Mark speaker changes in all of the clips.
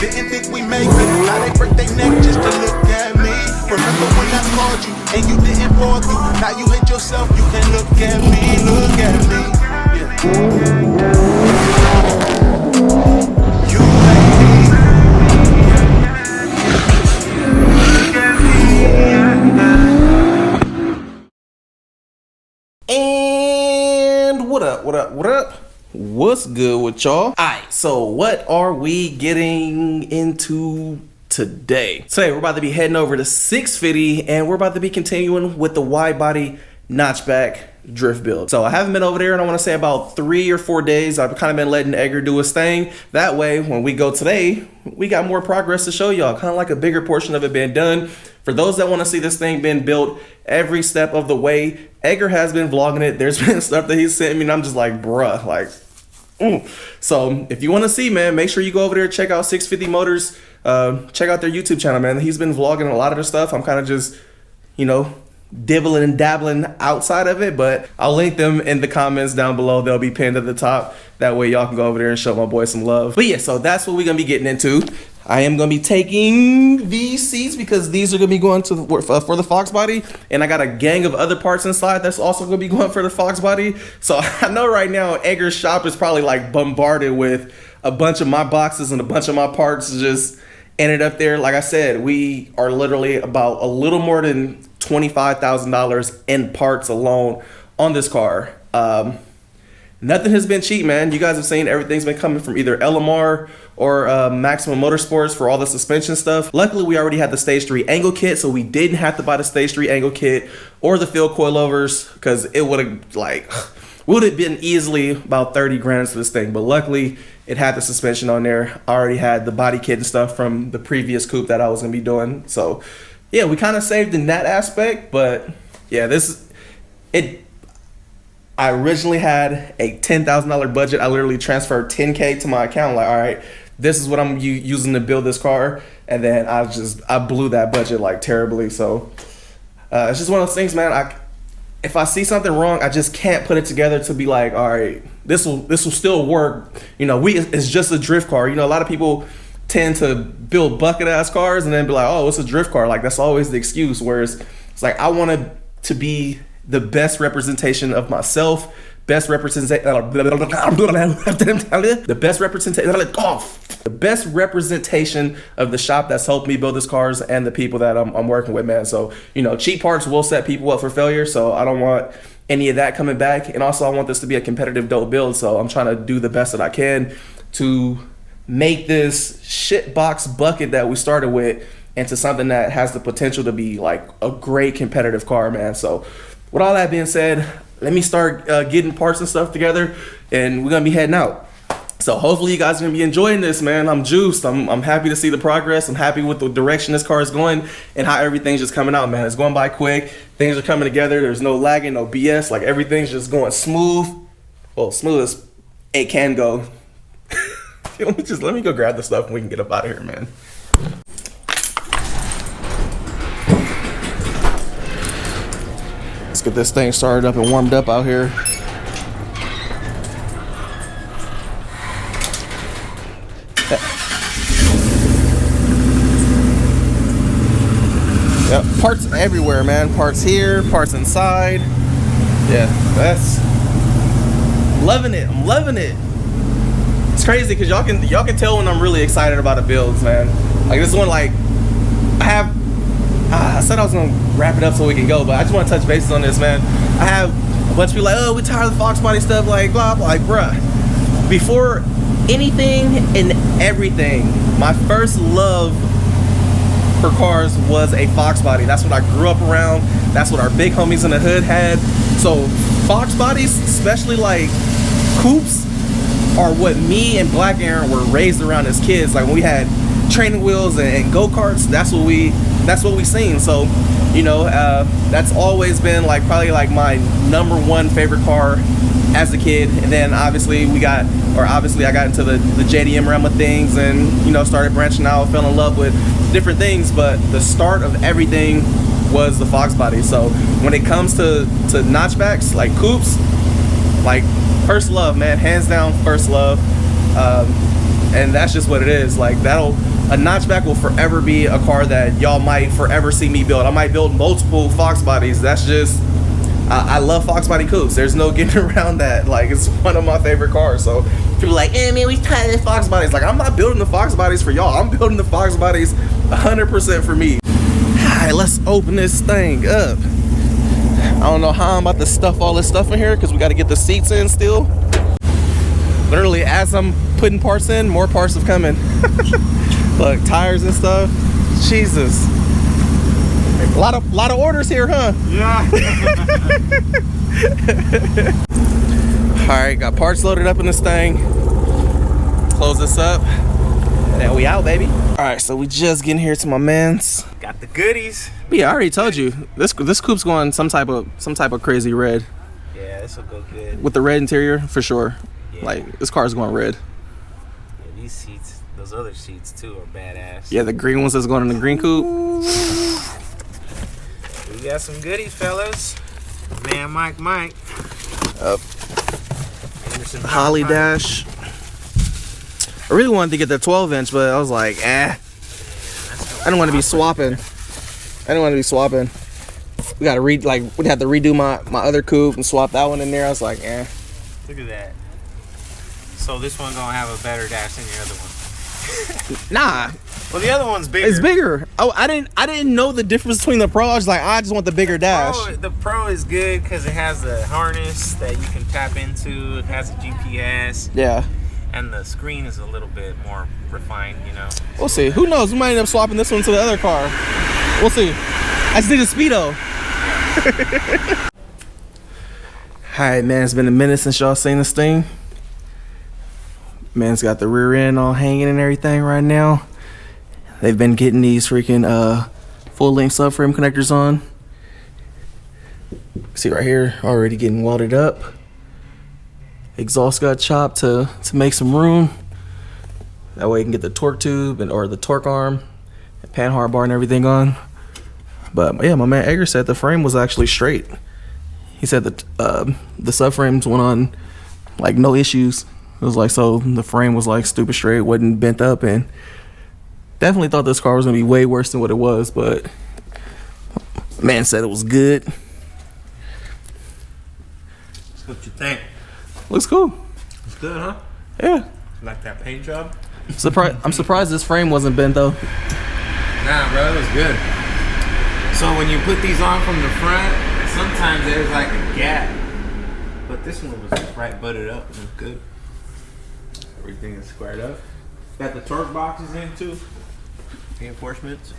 Speaker 1: Didn't think we make it. Now they break their neck just to look at me. Remember when I called you and you didn't pull through? Now you hate yourself, you can look at me, look at me. You like me.
Speaker 2: And what up? What's good with y'all? Alright, so what are we getting into today? Today we're about to be heading over to 650 and we're about to be continuing with the wide body notchback drift build. So I haven't been over there and I want to say about 3 or 4 days. I've kind of been letting Edgar do his thing. That way when we go today, we got more progress to show y'all, kind of like a bigger portion of it being done. For those that want to see this thing being built every step of the way, Edgar has been vlogging it. There's been stuff that he's sent me and I'm just like, bruh, like, So if you want to see, man, make sure you go over there, check out 650 Motors, check out their YouTube channel, man. He's been vlogging a lot of their stuff. I'm kind of just, you know, dibbling and dabbling outside of it, but I'll link them in the comments down below. They'll be pinned at the top. That way y'all can go over there and show my boy some love. But yeah, so that's what we're gonna be getting into. I am gonna be taking these seats because these are gonna be going to for the Fox body, and I got a gang of other parts inside that's also gonna be going for the Fox body. So I know right now Edgar's shop is probably like bombarded with a bunch of my boxes and a bunch of my parts just ended up there. Like I said, we are literally about a little more than $25,000 in parts alone on this car. Nothing has been cheap, man. You guys have seen everything's been coming from either LMR or Maximum Motorsports for all the suspension stuff. Luckily, we already had the Stage 3 angle kit, so we didn't have to buy the Stage 3 angle kit or the field coilovers because it would have been easily about 30 grand for this thing. But luckily, it had the suspension on there. I already had the body kit and stuff from the previous coupe that I was gonna be doing. So yeah, we kind of saved in that aspect, but yeah, I originally had a $10,000 budget. I literally transferred $10K to my account. Like, all right, this is what I'm using to build this car. And then I blew that budget like terribly. So it's just one of those things, man. If I see something wrong, I just can't put it together to be like, all right, this will still work. You know, it's just a drift car. You know, a lot of people tend to build bucket ass cars and then be like, oh, it's a drift car. Like that's always the excuse. Whereas it's like I wanted to be the best representation of myself, the best representation of the shop that's helped me build these cars and the people that I'm working with, man. So, you know, cheap parts will set people up for failure. So I don't want any of that coming back. And also I want this to be a competitive dope build. So I'm trying to do the best that I can to make this shit box bucket that we started with into something that has the potential to be like a great competitive car, man. So with all that being said, let me start getting parts and stuff together and we're gonna be heading out. So hopefully you guys are gonna be enjoying this, man. I'm juiced. I'm happy to see the progress. I'm happy with the direction this car is going and how everything's just coming out, man. It's going by quick. Things are coming together. There's no lagging, no BS. Like everything's just going smooth. Well, smooth as it can go. Let me go grab the stuff and we can get up out of here, man. Let's get this thing started up and warmed up out here. Yep, parts everywhere, man. Parts here, parts inside. Yeah, that's loving it. I'm loving it. It's crazy because y'all can tell when I'm really excited about the builds, man. Like this one, like I said I was gonna wrap it up so we can go, but I just want to touch bases on this, man. I have a bunch of people like, oh, we're tired of the Fox body stuff, like blah blah. Like, bruh, before anything and everything, my first love for cars was a Fox body. That's what I grew up around. That's what our big homies in the hood had. So Fox bodies, especially like coupes, are what me and Black Aaron were raised around as kids. Like when we had training wheels and go-karts, that's what we seen. So, you know, that's always been like probably like my #1 favorite car as a kid. And then obviously I got into the JDM realm of things and, you know, started branching out, fell in love with different things, but the start of everything was the Fox body. So when it comes to notchbacks, like coupes, like first love, man, hands down first love. And that's just what it is. Like that'll a notchback will forever be a car that y'all might forever see me build. I might build multiple Fox bodies. That's just, I love Fox body coupes. There's no getting around that. Like, it's one of my favorite cars. So people are like, man, we tired of the Fox bodies. Like, I'm not building the Fox bodies for y'all. I'm building the Fox bodies 100% for me. All right, let's open this thing up. I don't know how I'm about to stuff all this stuff in here because we got to get the seats in still. Literally, as I'm putting parts in, more parts have come in. Look, tires and stuff. Jesus. A lot of orders here, huh?
Speaker 3: Yeah.
Speaker 2: Alright, got parts loaded up in this thing. Close this up. And we out, baby. Alright, so we just getting here to my man's.
Speaker 3: Got the goodies.
Speaker 2: Yeah, I already told you. This coupe's going some type of crazy red.
Speaker 3: Yeah, this will go good.
Speaker 2: With the red interior, for sure.
Speaker 3: Yeah.
Speaker 2: Like, this car's going red.
Speaker 3: Yeah, these seats, those other seats too, are badass.
Speaker 2: Yeah, the green ones that's going in the green coupe.
Speaker 3: We got some goodies, fellas. Man, Mike. Anderson
Speaker 2: Holly dash. I really wanted to get the 12-inch, but I was like, I don't want to be swapping. We got to we'd have to redo my other coupe and swap that one in there. I was like,
Speaker 3: Look at that. So this one gonna have a better dash than your other one.
Speaker 2: Nah.
Speaker 3: Well, the other one's bigger.
Speaker 2: It's bigger. Oh, I didn't know the difference between the Pro. I was like, I just want the bigger dash.
Speaker 3: The Pro is good because it has the harness that you can tap into. It has a GPS.
Speaker 2: Yeah.
Speaker 3: And the screen is a little bit more refined, you know.
Speaker 2: We'll see. Who knows? We might end up swapping this one to the other car. We'll see. I just need a Speedo. Alright, man. It's been a minute since y'all seen this thing. Man's got the rear end all hanging and everything right now. They've been getting these freaking full-length subframe connectors on. See right here, already getting welded up. Exhaust got chopped to make some room. That way you can get the torque tube or the torque arm, and panhard bar and everything on. But yeah, my man Edgar said the frame was actually straight. He said that the subframes went on like no issues. It was like, so the frame was like stupid straight, wasn't bent up, and definitely thought this car was gonna be way worse than what it was, but man said it was good.
Speaker 3: What you think?
Speaker 2: Looks cool.
Speaker 3: It's good, huh?
Speaker 2: Yeah.
Speaker 3: Like that paint job?
Speaker 2: I'm surprised this frame wasn't bent though.
Speaker 3: Nah, bro, it was good. So when you put these on from the front, sometimes there's like a gap, but this one was just right butted up and it was good. Everything is squared up. Got the torque boxes in too. Reinforcements.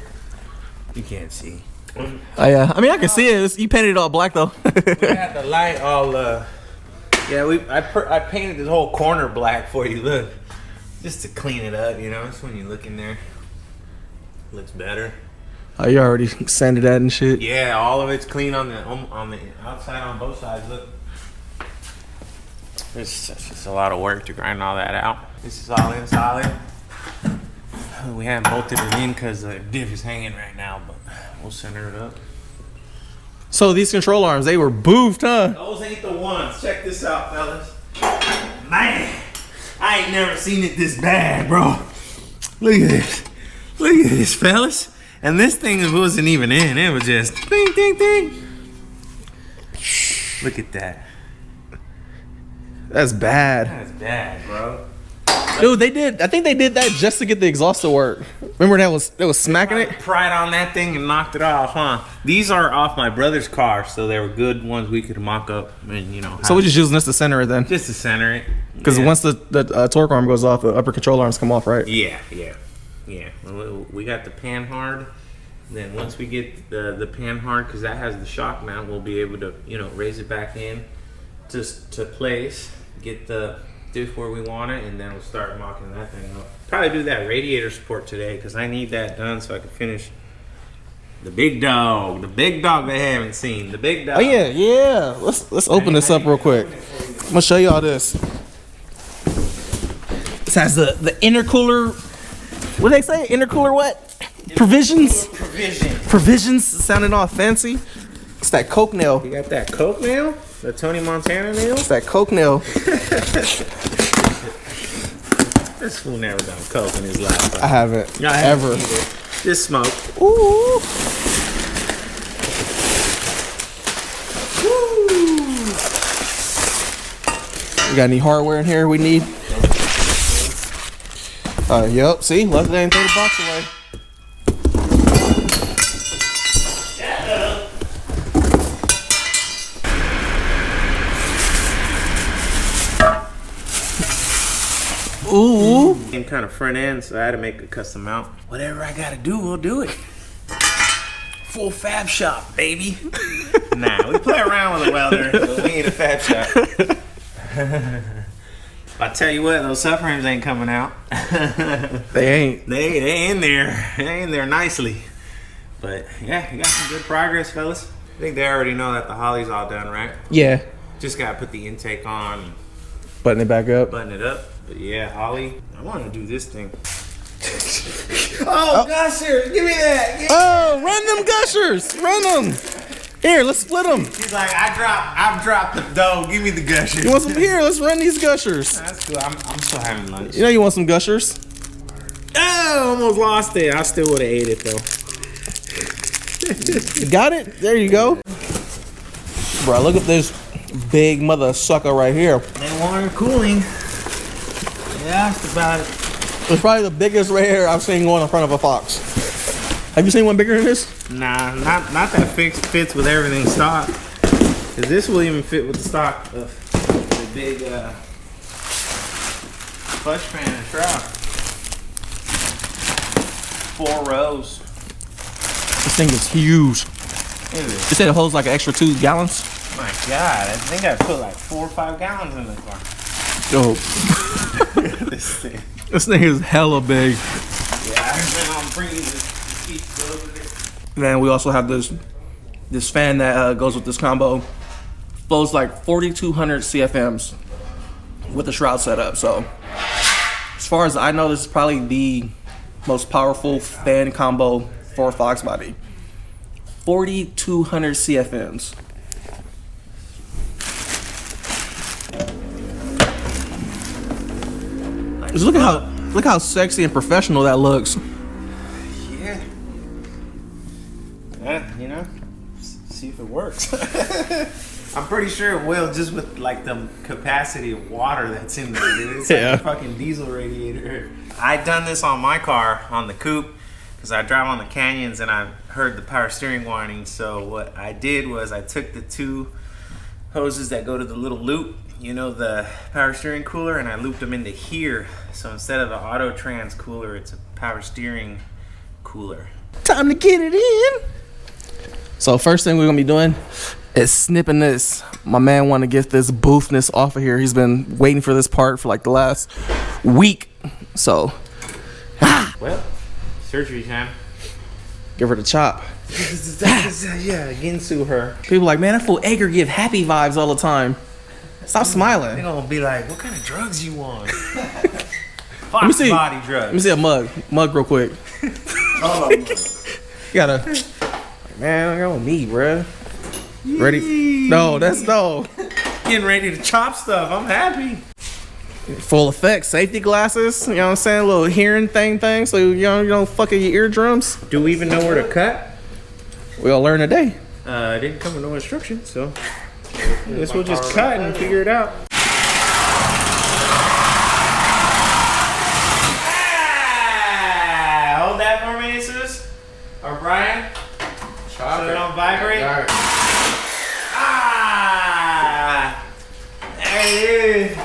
Speaker 3: You can't see.
Speaker 2: Oh yeah, I mean I can see it. You painted it all black though.
Speaker 3: We had the light all. Yeah, I painted this whole corner black for you. Look, just to clean it up. You know, just when you look in there, it looks better.
Speaker 2: Oh, you already sanded that and shit.
Speaker 3: Yeah, all of it's clean on the outside on both sides. Look. It's just a lot of work to grind all that out. This is all in solid. We haven't bolted it in because the diff is hanging right now, but we'll center it up.
Speaker 2: So these control arms, they were boofed, huh?
Speaker 3: Those ain't the ones. Check this out, fellas. Man, I ain't never seen it this bad, bro. Look at this. Look at this, fellas. And this thing wasn't even in. It was just ding, ding, ding. Look at that.
Speaker 2: That's bad.
Speaker 3: That's bad, bro.
Speaker 2: Dude, I think they did that just to get the exhaust to work. Remember that was smacking it?
Speaker 3: Pried on that thing and knocked it off, huh? These are off my brother's car, so they were good ones we could mock up and, you know.
Speaker 2: So we're just using this to center it then?
Speaker 3: Just to center it.
Speaker 2: Because once the torque arm goes off, the upper control arms come off, right?
Speaker 3: Yeah. We got the pan hard. Then once we get the pan hard, because that has the shock mount, we'll be able to, you know, raise it back in to place, get the diff where we want it, and then we'll start mocking that thing up. Probably do that radiator support today because I need that done so I can finish the big dog they haven't seen. The big dog.
Speaker 2: Oh yeah. Let's open this up real quick. I'm gonna show y'all this. This has the intercooler. What do they say? Intercooler what? Provisions. Provisions. Sounding all fancy. It's that Coke nail.
Speaker 3: You got that Coke nail? The Tony Montana nail?
Speaker 2: It's that Coke nail.
Speaker 3: This fool never done coke in his life.
Speaker 2: I haven't.
Speaker 3: I haven't
Speaker 2: Ever.
Speaker 3: either. Just smoke.
Speaker 2: Ooh. You got any hardware in here we need? Yep. See, luckily I didn't throw the box away. Ooh.
Speaker 3: Same kind of front end, so I had to make a custom mount. Whatever I gotta do, we'll do it. Full fab shop, baby. Nah, we play around with a welder, but we ain't a fab shop. I tell you what, those subframes ain't coming out.
Speaker 2: They ain't.
Speaker 3: They in there. They in there nicely. But yeah, you got some good progress, fellas. I think they already know that the Holly's all done, right?
Speaker 2: Yeah.
Speaker 3: Just gotta put the intake on and
Speaker 2: Button it back up.
Speaker 3: button it up. But yeah, Holly, I want to do this thing. Oh, gushers, give me that.
Speaker 2: Oh, run them gushers. Run them. Here, let's split them.
Speaker 3: He's like, I've dropped the dough. Give me the gushers.
Speaker 2: You want some? Here, let's run these gushers.
Speaker 3: That's cool. I'm still having lunch.
Speaker 2: You know you want some gushers?
Speaker 3: Oh, almost lost it. I still would have ate it though.
Speaker 2: You got it? There you go. Bro, look at this big mother sucker right here.
Speaker 3: And water cooling. Yeah, that's about it.
Speaker 2: It's probably the biggest right here I've seen going in front of a Fox. Have you seen one bigger than this?
Speaker 3: Nah, not that fits with everything stock. Cause this will even fit with the stock of the big flush fan and shroud. 4 rows.
Speaker 2: This thing is huge.
Speaker 3: Look at this.
Speaker 2: It said it holds like an extra 2 gallons.
Speaker 3: My God, I think I put like 4 or 5 gallons in the car.
Speaker 2: Yo,
Speaker 3: This thing.
Speaker 2: this thing is hella big.
Speaker 3: Yeah, I've been on bringing this piece over there.
Speaker 2: Then we also have this fan that goes with this combo. Flows like 4,200 CFMs with the shroud setup. So as far as I know, this is probably the most powerful fan combo for a Fox body. 4,200 CFMs. Just look how sexy and professional that looks.
Speaker 3: Yeah. Yeah, you know, see if it works. I'm pretty sure it will, just with like the capacity of water that's in there, dude. It's like a fucking diesel radiator. I done this on my car, on the coupe, because I drive on the canyons and I heard the power steering warning. So what I did was I took the 2 hoses that go to the little loop, you know, the power steering cooler, and I looped them into here. So instead of an auto trans cooler, it's a power steering cooler.
Speaker 2: Time to get it in. So first thing we're gonna be doing is snipping this. My man want to get this boothness off of here. He's been waiting for this part for like the last week. So
Speaker 3: Well, surgery time.
Speaker 2: give her the chop.
Speaker 3: Yeah, Ginsu her.
Speaker 2: People like, man, that fool Edgar give happy vibes all the time. Stop
Speaker 3: They're
Speaker 2: smiling.
Speaker 3: gonna be like, what kind of drugs you want?
Speaker 2: Let me see.
Speaker 3: Body
Speaker 2: Let
Speaker 3: drugs.
Speaker 2: me see a mug real quick.
Speaker 3: Oh,
Speaker 2: You gotta, man, I got me, bruh. Ready? No, that's no.
Speaker 3: getting ready to chop stuff. I'm happy.
Speaker 2: Full effect, safety glasses. You know what I'm saying? A little hearing thing, so you don't fuck your eardrums.
Speaker 3: Do we even know where to cut?
Speaker 2: We'll learn today.
Speaker 3: It didn't come with no instructions, so I guess we'll just cut and figure it out. Ah, hold that for me, sis. Or Brian. So it don't vibrate. Ah, there it is.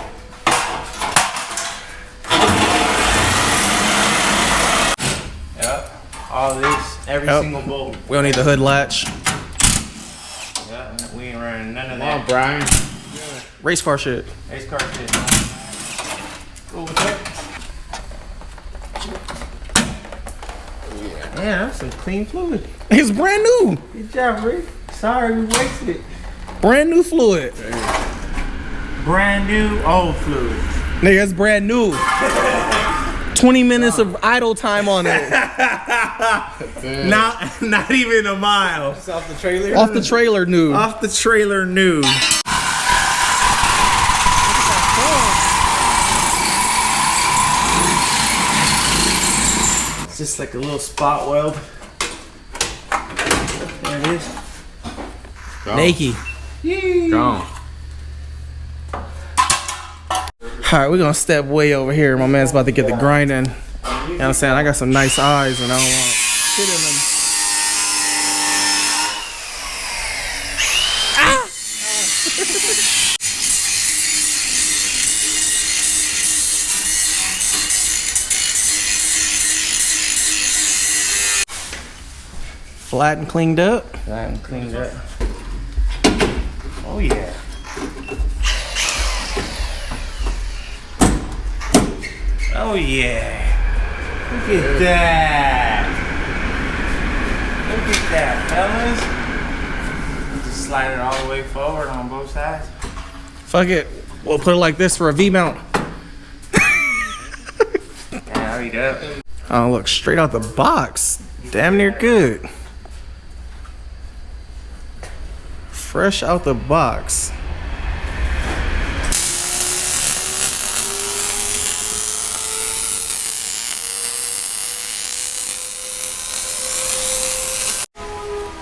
Speaker 3: Yep. All this, every
Speaker 2: Yep.
Speaker 3: single bolt.
Speaker 2: We don't need the hood latch.
Speaker 3: Yeah, we ain't running none of that. Brian.
Speaker 2: Race car shit.
Speaker 3: Ace car shit. Cool with that? Yeah, that's some clean fluid.
Speaker 2: It's brand new.
Speaker 3: Good job, Rick. Sorry we wasted it.
Speaker 2: Brand new fluid.
Speaker 3: Brand new old fluid.
Speaker 2: Nigga, it's brand new. 20 minutes of idle time on it.
Speaker 3: Not even a mile.
Speaker 2: Off the trailer new.
Speaker 3: Off the trailer new.
Speaker 2: just like a little spot weld. There it is. Naked.
Speaker 3: Gone.
Speaker 2: Alright, we're gonna step way over here. My man's about to get the grinding. You know what I'm saying? I got some nice eyes and I don't want shit in them. Flat and cleaned up.
Speaker 3: Flat and cleaned up. Oh yeah. Oh yeah. Look at that. Look at that, fellas. Just slide it all the way forward on both sides.
Speaker 2: Fuck it. We'll put it like this for a V-mount.
Speaker 3: Yeah, hurry up.
Speaker 2: Oh, look, straight out the box. Damn near good. Fresh out the box.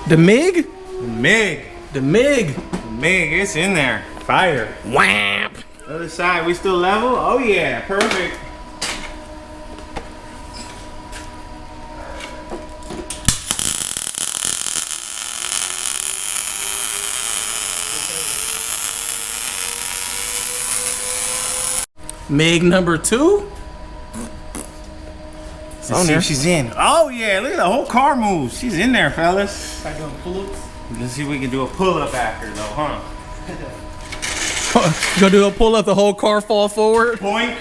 Speaker 2: The MIG?
Speaker 3: MIG.
Speaker 2: The MIG.
Speaker 3: MIG, it's in there. Fire.
Speaker 2: Wham!
Speaker 3: Other side, we still level? Oh yeah, perfect.
Speaker 2: MIG number 2?
Speaker 3: Let's see if she's in. Oh yeah, look at the whole car moves. She's in there, fellas. Let's see if we can do a pull-up after though, huh?
Speaker 2: Gonna do a pull-up, the whole car fall forward?
Speaker 3: Point.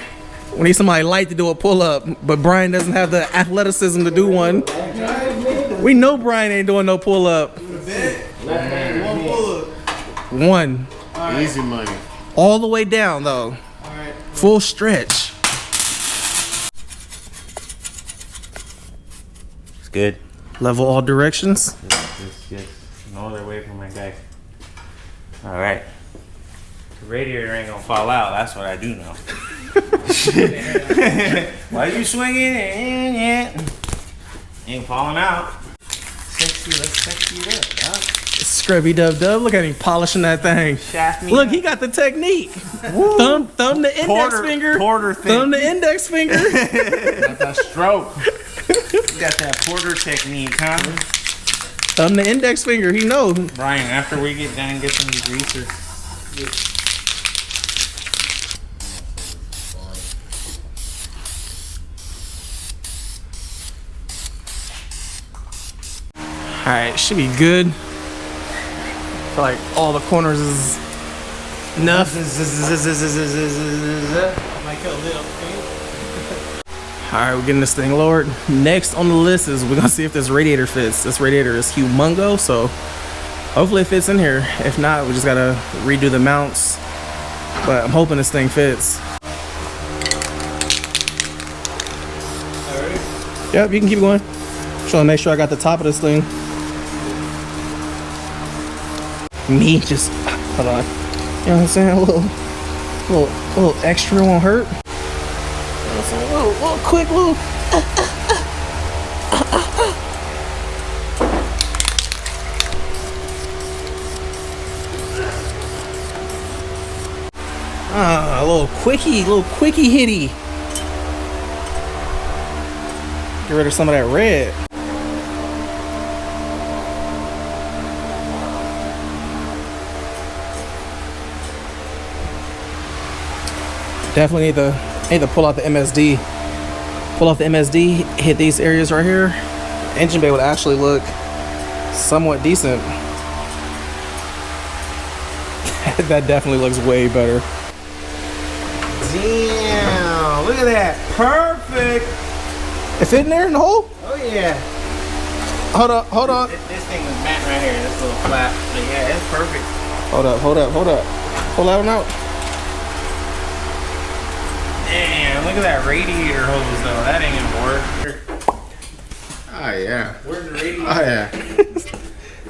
Speaker 2: We need somebody light to do a pull-up, but Brian doesn't have the athleticism to do one. We know Brian ain't doing no pull-up. One.
Speaker 4: Easy money.
Speaker 2: All the way down though. Full stretch.
Speaker 3: It's good.
Speaker 2: Level all directions.
Speaker 3: Yes. No other way for my guy. All right. The radiator ain't gonna fall out. That's what I do know. Why you swinging? Ain't falling out. Sexy, let's sexy it up, dog.
Speaker 2: Scrubby dub dub. Look at him polishing that thing.
Speaker 3: Shaft me
Speaker 2: Look,
Speaker 3: up.
Speaker 2: he got the technique. Thumb the index finger.
Speaker 3: Porter thing.
Speaker 2: Thumb the index finger.
Speaker 3: Got that stroke. You got that Porter technique, huh?
Speaker 2: Thumb the index finger. He knows.
Speaker 3: Brian, after we get done, get some degreaser.
Speaker 2: All right, should be good. Feel like all the corners is enough. All right, we're getting this thing lowered. Next on the list is we're gonna see if this radiator fits. This radiator is humongo, so hopefully it fits in here. If not, we just gotta redo the mounts. But I'm hoping this thing fits. Yep, you can keep going. Just wanna make sure I got the top of this thing. Me just hold on. You know what I'm saying? A little extra won't hurt. You know what I'm saying? A little quick little. A little quickie hitty. Get rid of some of that red. Definitely need to pull out the MSD. Pull off the MSD, hit these areas right here. Engine bay would actually look somewhat decent. That definitely looks way better.
Speaker 3: Damn, look at that. Perfect.
Speaker 2: It fit in there in the hole?
Speaker 3: Oh yeah.
Speaker 2: Hold on.
Speaker 3: This thing was bent right here, this little flap. So yeah, it's perfect.
Speaker 2: Hold up. Pull that one out.
Speaker 3: Damn, look at that radiator hose though. That ain't gonna work.
Speaker 4: Oh yeah.
Speaker 3: Where's the radiator?
Speaker 4: Oh yeah.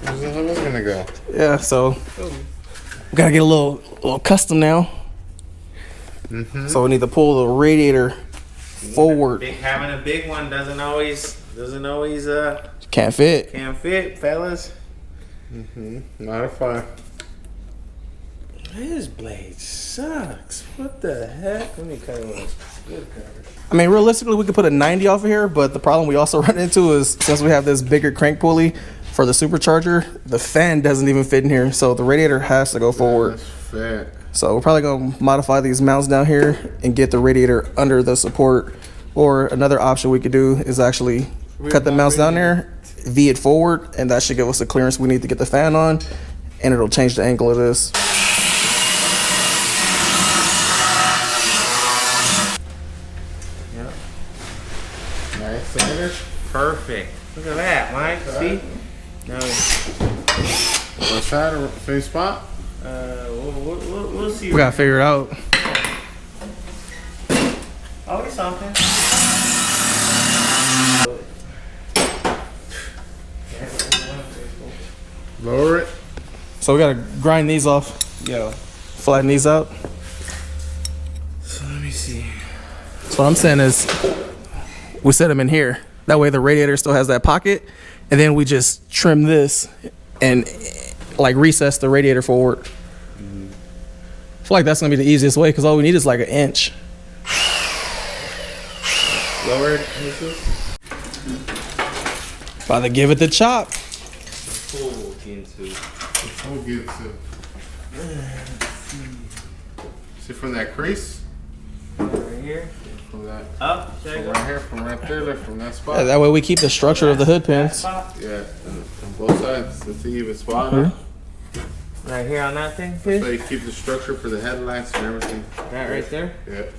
Speaker 4: Where's it gonna go?
Speaker 2: Yeah, so we gotta get a little custom now. So we need to pull the radiator forward.
Speaker 3: Having a big one doesn't always
Speaker 2: Can't fit.
Speaker 3: fellas.
Speaker 4: Not a fun.
Speaker 3: This blade sucks. What the heck? Let me cut it with a good cutter.
Speaker 2: I mean, realistically, we could put a 90 off of here, but the problem we also run into is since we have this bigger crank pulley for the supercharger, the fan doesn't even fit in here, so the radiator has to go forward.
Speaker 4: That's fat.
Speaker 2: So we're probably gonna modify these mounts down here and get the radiator under the support. Or another option we could do is actually cut the mounts down there, V it forward, and that should give us the clearance we need to get the fan on, and it'll change the angle of this.
Speaker 3: Yep.
Speaker 4: Nice center.
Speaker 3: Perfect. Look at that, Mike. See? No.
Speaker 4: What side or same spot?
Speaker 3: We'll see.
Speaker 2: We gotta figure it out.
Speaker 3: Always something.
Speaker 4: Lower it.
Speaker 2: So we gotta grind these off.
Speaker 3: Yo.
Speaker 2: Flatten these out.
Speaker 3: So let me see.
Speaker 2: So what I'm saying is we set them in here. That way the radiator still has that pocket, and then we just trim this and like recess the radiator forward. I feel like that's gonna be the easiest way because all we need is like an inch.
Speaker 3: Lowered.
Speaker 2: About to give it the chop.
Speaker 3: Full into.
Speaker 4: We'll get to. See from that crease?
Speaker 3: Right here.
Speaker 4: From that.
Speaker 3: Up. There you
Speaker 4: From
Speaker 3: go.
Speaker 4: right here, from right there, like from that spot.
Speaker 2: Yeah, that way we keep the structure of the hood pins.
Speaker 3: Spot.
Speaker 4: Yeah, on both sides. It's an even spot.
Speaker 3: Right here on that thing.
Speaker 4: So you keep the structure for the headlights and everything.
Speaker 3: That right there.
Speaker 4: Yeah.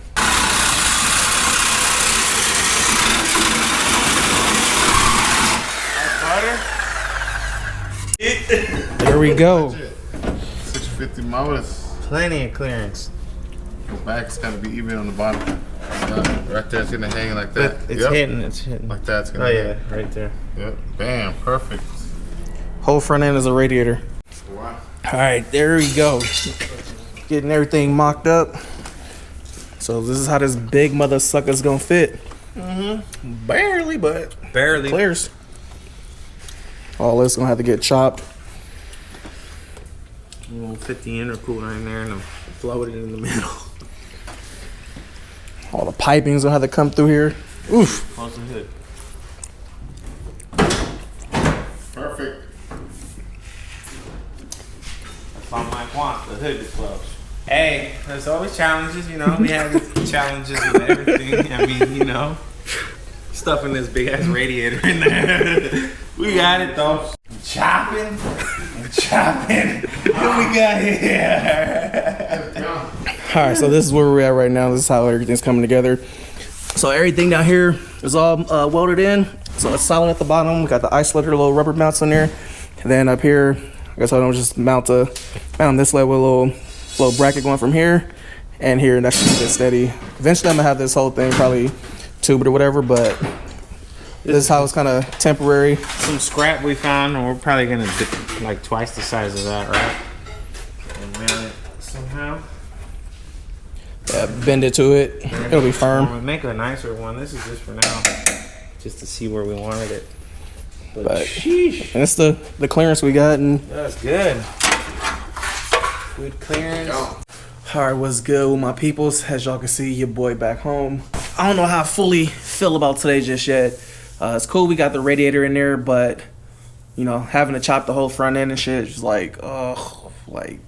Speaker 2: There we go.
Speaker 4: 650 miles.
Speaker 3: Plenty of clearance.
Speaker 4: The back's gotta be even on the bottom. Right there, it's gonna hang like that.
Speaker 3: It's
Speaker 4: Yep.
Speaker 3: hitting. It's hitting.
Speaker 4: Like that, it's gonna
Speaker 3: Oh
Speaker 4: hang.
Speaker 3: yeah, right there.
Speaker 4: Yep. Bam, perfect.
Speaker 2: Whole front end is a radiator.
Speaker 4: Wow.
Speaker 2: All right, there we go. Getting everything mocked up. So this is how this big mother sucker's gonna fit. Barely, but
Speaker 3: Barely.
Speaker 2: clears. All this gonna have to get chopped.
Speaker 3: We'll fit the intercooler in there and float it in the middle.
Speaker 2: All the piping's gonna have to come through here. Oof.
Speaker 3: Close the hood.
Speaker 4: Perfect.
Speaker 3: That's all Mike wants, the hood to close. Hey, there's always challenges, you know. We have challenges with everything. I mean, you know, stuffing this big ass radiator in there. We got it though. Chopping. What we got here?
Speaker 2: All right, so this is where we're at right now. This is how everything's coming together. So everything down here is all welded in. So it's solid at the bottom. We got the isolator little rubber mounts on there. And then up here, I guess I don't just mount this level with a little bracket going from here and here, and that should get steady. Eventually I'm gonna have this whole thing probably tubed or whatever, but this is how it's kind of temporary.
Speaker 3: Some scrap we found, and we're probably gonna do like twice the size of that, right? And mount it somehow.
Speaker 2: Bend it to it. It'll be firm.
Speaker 3: We'll make a nicer one. This is just for now, just to see where we wanted it.
Speaker 2: But
Speaker 3: Sheesh.
Speaker 2: and it's the clearance we got. And
Speaker 3: That's good. Good clearance.
Speaker 2: all right, what's good with my peoples? As y'all can see, your boy back home. I don't know how I fully feel about today just yet. It's cool we got the radiator in there, but you know, having to chop the whole front end and shit, just like, oh, like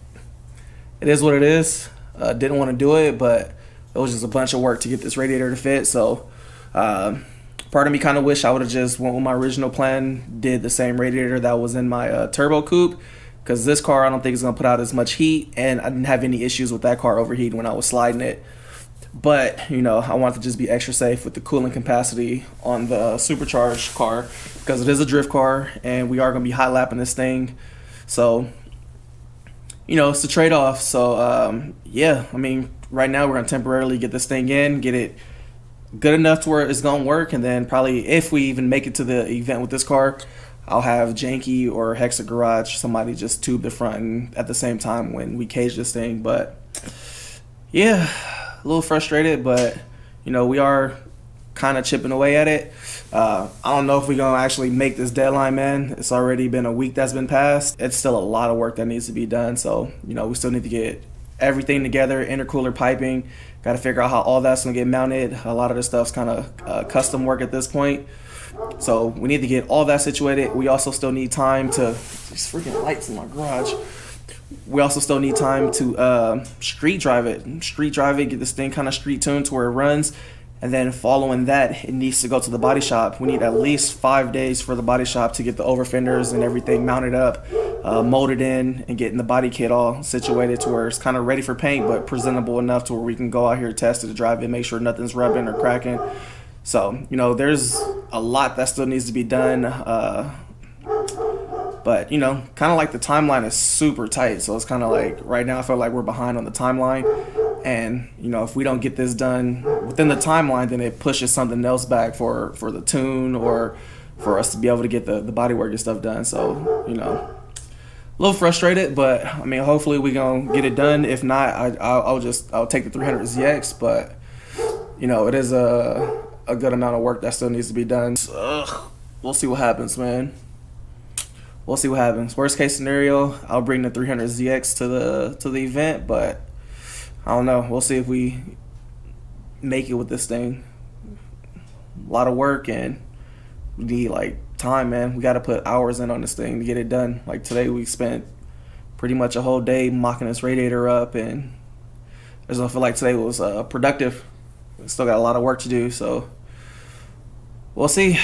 Speaker 2: it is what it is. Didn't want to do it, but it was just a bunch of work to get this radiator to fit. So part of me kind of wish I would have just went with my original plan, did the same radiator that was in my turbo coupe, because this car I don't think is going to put out as much heat, and I didn't have any issues with that car overheating when I was sliding it. But, you know, I want to just be extra safe with the cooling capacity on the supercharged car, because it is a drift car and we are going to be hot lapping this thing. So, you know, it's a trade-off. So, yeah, I mean, right now we're going to temporarily get this thing in, get it good enough to where it's going to work, and then probably if we even make it to the event with this car, I'll have Janky or Hexa Garage, somebody just tube the front and at the same time when we cage this thing. But, yeah, a little frustrated, but, you know, we are kind of chipping away at it. I don't know if we're gonna actually make this deadline, man. It's already been a week that's been passed. It's still a lot of work that needs to be done. So, you know, we still need to get everything together, intercooler piping. Got to figure out how all that's gonna get mounted. A lot of this stuff's kind of custom work at this point. So we need to get all that situated. We also still need time to, these freaking lights in my garage. We also still need time to street drive it, get this thing kind of street tuned to where it runs. And then following that, it needs to go to the body shop. We need at least 5 days for the body shop to get the over fenders and everything mounted up, molded in, and getting the body kit all situated to where it's kind of ready for paint, but presentable enough to where we can go out here, test it, drive it, make sure nothing's rubbing or cracking. So, you know, there's a lot that still needs to be done. But, you know, kind of like the timeline is super tight. So it's kind of like right now I feel like we're behind on the timeline. And, you know, if we don't get this done within the timeline, then it pushes something else back for the tune or for us to be able to get the bodywork and stuff done. So, you know, a little frustrated, but I mean, hopefully we gonna get it done. If not, I'll take the 300ZX, but you know, it is a good amount of work that still needs to be done. So, we'll see what happens, man. We'll see what happens. Worst case scenario, I'll bring the 300ZX to the event, but I don't know. We'll see if we make it with this thing. A lot of work, and we need like time, man. We got to put hours in on this thing to get it done. Like today, we spent pretty much a whole day mocking this radiator up, and I just don't feel like today was productive. We still got a lot of work to do, so we'll see.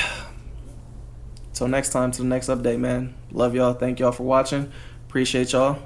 Speaker 2: Till next time, to the next update, man. Love y'all. Thank y'all for watching. Appreciate y'all.